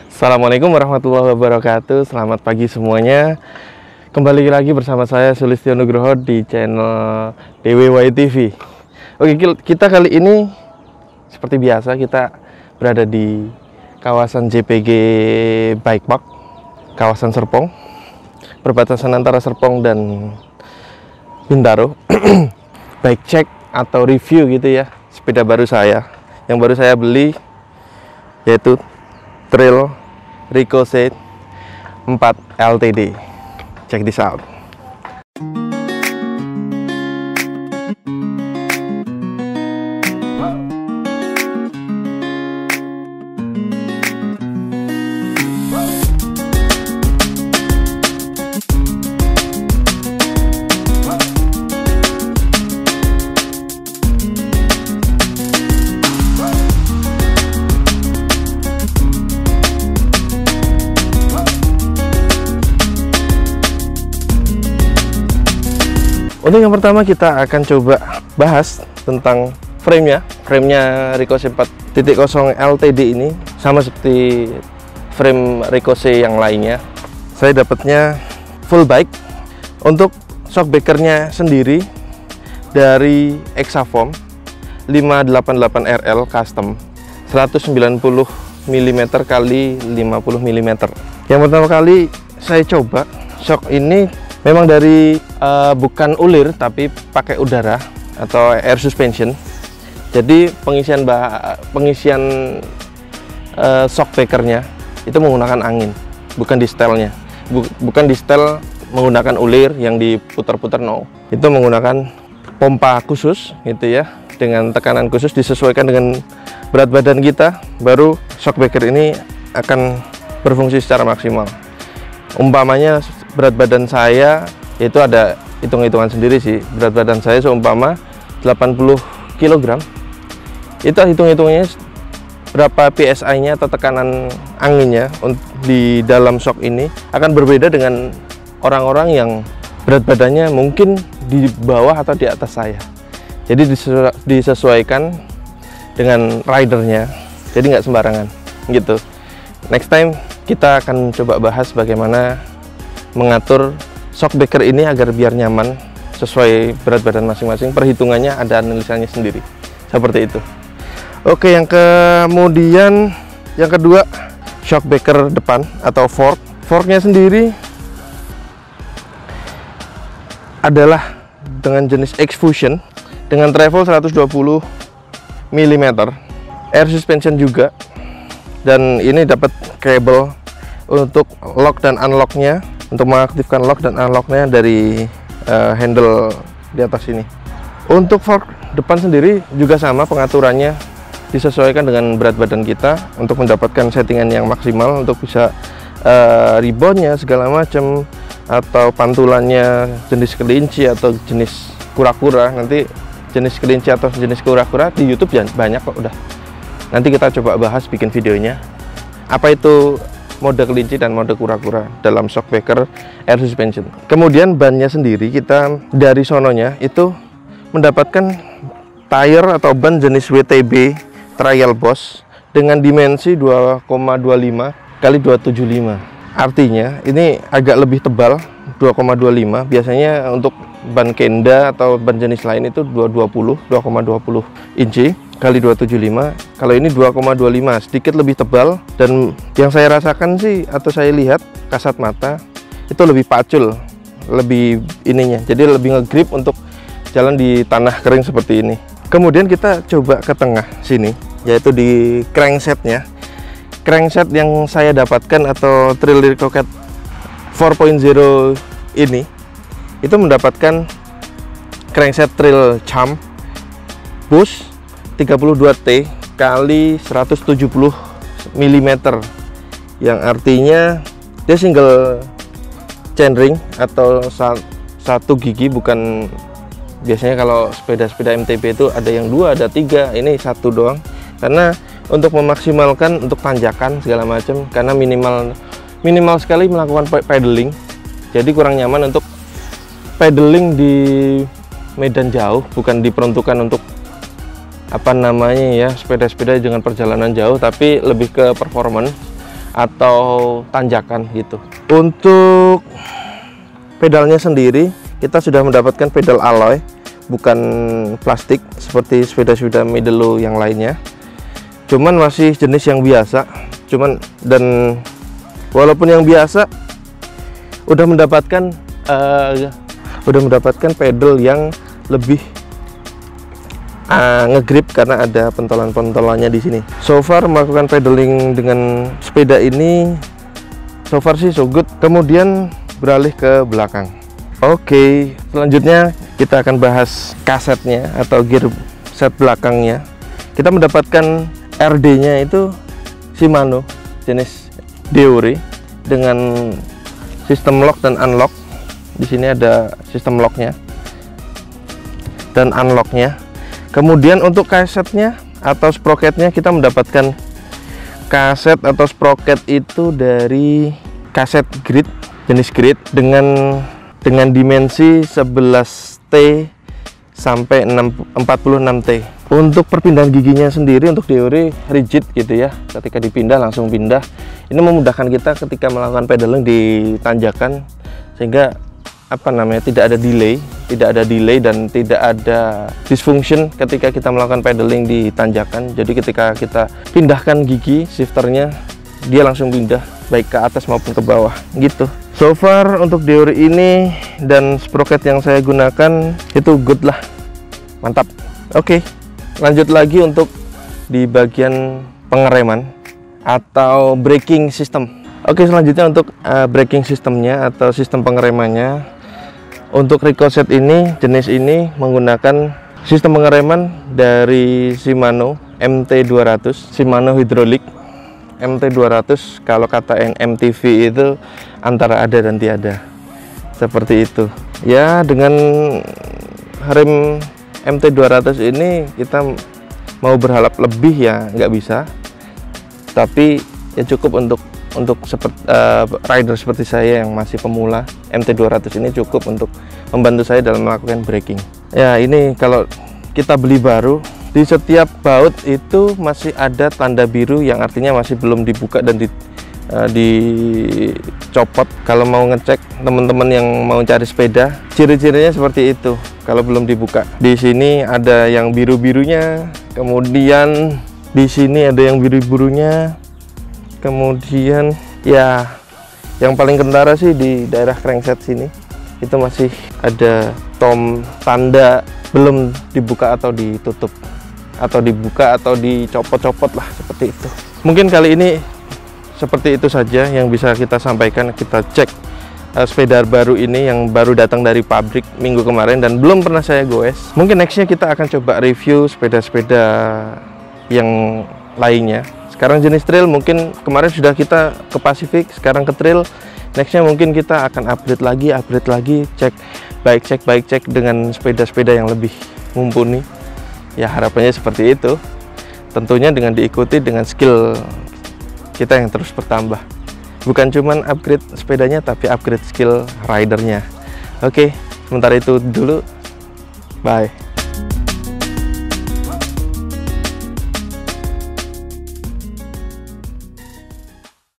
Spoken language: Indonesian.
Assalamualaikum warahmatullahi wabarakatuh. Selamat pagi semuanya. Kembali lagi bersama saya Sulistyo Nugroho di channel DWY TV. Oke, kita kali ini seperti biasa kita berada di kawasan JPG Bike Park, kawasan Serpong, perbatasan antara Serpong dan Bintaro. Bike check atau review gitu ya, sepeda baru saya yang baru saya beli, yaitu Trail Ricochet 4 LTD. Check this out. Untuk yang pertama kita akan coba bahas tentang frame-nya Ricochet 4.0 LTD ini sama seperti frame Ricochet yang lainnya. Saya dapatnya full bike. Untuk shock breaker-nya sendiri dari Exafoam 588 RL custom 190 mm kali 50 mm. Yang pertama kali saya coba shock ini memang dari bukan ulir tapi pakai udara atau air suspension. Jadi pengisian shock breakernya itu menggunakan angin, bukan di setelnya. Bukan di setel menggunakan ulir yang diputar-putar, no. Itu menggunakan pompa khusus gitu ya, dengan tekanan khusus disesuaikan dengan berat badan kita, baru shock breaker ini akan berfungsi secara maksimal. Umpamanya berat badan saya itu ada hitung-hitungan sendiri sih. Berat badan saya seumpama 80 kg, itu hitung-hitungannya berapa PSI-nya atau tekanan anginnya di dalam shock ini akan berbeda dengan orang-orang yang berat badannya mungkin di bawah atau di atas saya. Jadi disesuaikan dengan ridernya, jadi nggak sembarangan gitu. Next time kita akan coba bahas bagaimana mengatur shock breaker ini agar biar nyaman sesuai berat badan masing-masing. Perhitungannya ada analisanya sendiri seperti itu. Oke, yang kedua shock breaker depan atau forknya sendiri adalah dengan jenis X-Fusion dengan travel 120 mm, air suspension juga, dan ini dapat kabel untuk lock dan unlocknya, untuk mengaktifkan lock dan unlocknya dari handle di atas ini. Untuk fork depan sendiri juga sama, pengaturannya disesuaikan dengan berat badan kita untuk mendapatkan settingan yang maksimal untuk bisa reboundnya segala macam, atau pantulannya jenis kelinci atau jenis kura-kura. Nanti jenis kelinci atau jenis kura-kura di YouTube banyak kok udah. Nanti kita coba bahas, bikin videonya apa itu mode kelinci dan mode kura-kura dalam shock breaker air suspension. Kemudian bannya sendiri kita dari sononya itu mendapatkan tire atau ban jenis WTB Trial Boss dengan dimensi 2,25 kali 275. Artinya ini agak lebih tebal, 2,25. Biasanya untuk ban Kenda atau ban jenis lain itu 2,20 inci kali 275. Kalau ini 2,25, sedikit lebih tebal, dan yang saya rasakan sih atau saya lihat kasat mata itu lebih pacul, lebih ininya, jadi lebih ngegrip untuk jalan di tanah kering seperti ini. Kemudian kita coba ke tengah sini, yaitu di cranksetnya. Crankset yang saya dapatkan atau Trail Ricochet 4.0 ini itu mendapatkan crankset Trail Champ Boost 32T kali 170 mm, yang artinya dia single chainring atau satu gigi, bukan biasanya kalau sepeda-sepeda MTB itu ada yang 2, ada 3, ini 1 doang, karena untuk memaksimalkan untuk tanjakan segala macam, karena minimal sekali melakukan pedaling, jadi kurang nyaman untuk pedaling di medan jauh, bukan diperuntukkan untuk apa namanya ya, sepeda-sepeda dengan perjalanan jauh, tapi lebih ke performance atau tanjakan gitu. Untuk pedalnya sendiri kita sudah mendapatkan pedal alloy, bukan plastik seperti sepeda-sepeda Midelo yang lainnya. Cuman masih jenis yang biasa. Dan walaupun yang biasa udah mendapatkan pedal yang lebih ngegrip karena ada pentolan-pentolannya di sini. So far melakukan pedaling dengan sepeda ini so far sih so good. Kemudian beralih ke belakang. Oke, selanjutnya kita akan bahas kasetnya atau gear set belakangnya. Kita mendapatkan RD-nya itu Shimano jenis Deore dengan sistem lock dan unlock. Di sini ada sistem locknya dan unlocknya. Kemudian untuk kasetnya atau sprocketnya kita mendapatkan kaset atau sprocket itu dari kaset grid, jenis grid dengan dimensi 11T sampai 46T. Untuk perpindahan giginya sendiri untuk Deore rigid gitu ya, ketika dipindah langsung pindah. Ini memudahkan kita ketika melakukan pedaling di tanjakan, sehingga tidak ada delay dan tidak ada dysfunction ketika kita melakukan pedaling di tanjakan. Jadi ketika kita pindahkan gigi shifternya, dia langsung pindah baik ke atas maupun ke bawah gitu. So far untuk Deore ini dan sprocket yang saya gunakan itu good lah, mantap. Oke, lanjut lagi untuk di bagian pengereman atau braking system. Oke, selanjutnya untuk braking systemnya atau sistem pengeremannya. Untuk Ricochet ini, jenis ini menggunakan sistem pengereman dari Shimano MT200, Shimano Hydraulic MT200. Kalau kata MTV itu antara ada dan tiada, seperti itu ya. Dengan rem MT200 ini kita mau berharap lebih ya nggak bisa, tapi ya cukup untuk rider seperti saya yang masih pemula. MT200 ini cukup untuk membantu saya dalam melakukan braking. Ya, ini kalau kita beli baru, di setiap baut itu masih ada tanda biru yang artinya masih belum dibuka dan dicopot. Kalau mau ngecek teman-teman yang mau cari sepeda, ciri-cirinya seperti itu. Kalau belum dibuka, di sini ada yang biru-birunya, kemudian di sini ada yang biru-birunya, kemudian ya yang paling kentara sih di daerah crankset sini itu masih ada tanda belum dibuka atau ditutup, atau dibuka atau dicopot-copot lah, seperti itu. Mungkin kali ini seperti itu saja yang bisa kita sampaikan. Kita cek sepeda baru ini yang baru datang dari pabrik minggu kemarin dan belum pernah saya goes. Mungkin nextnya kita akan coba review sepeda-sepeda yang lainnya. Sekarang jenis trail, mungkin kemarin sudah kita ke Pacific, sekarang ke trail. Nextnya mungkin kita akan upgrade lagi, cek baik dengan sepeda-sepeda yang lebih mumpuni. Ya harapannya seperti itu. Tentunya dengan diikuti dengan skill kita yang terus bertambah. Bukan cuman upgrade sepedanya, tapi upgrade skill ridernya. Oke, sementara itu dulu. Bye.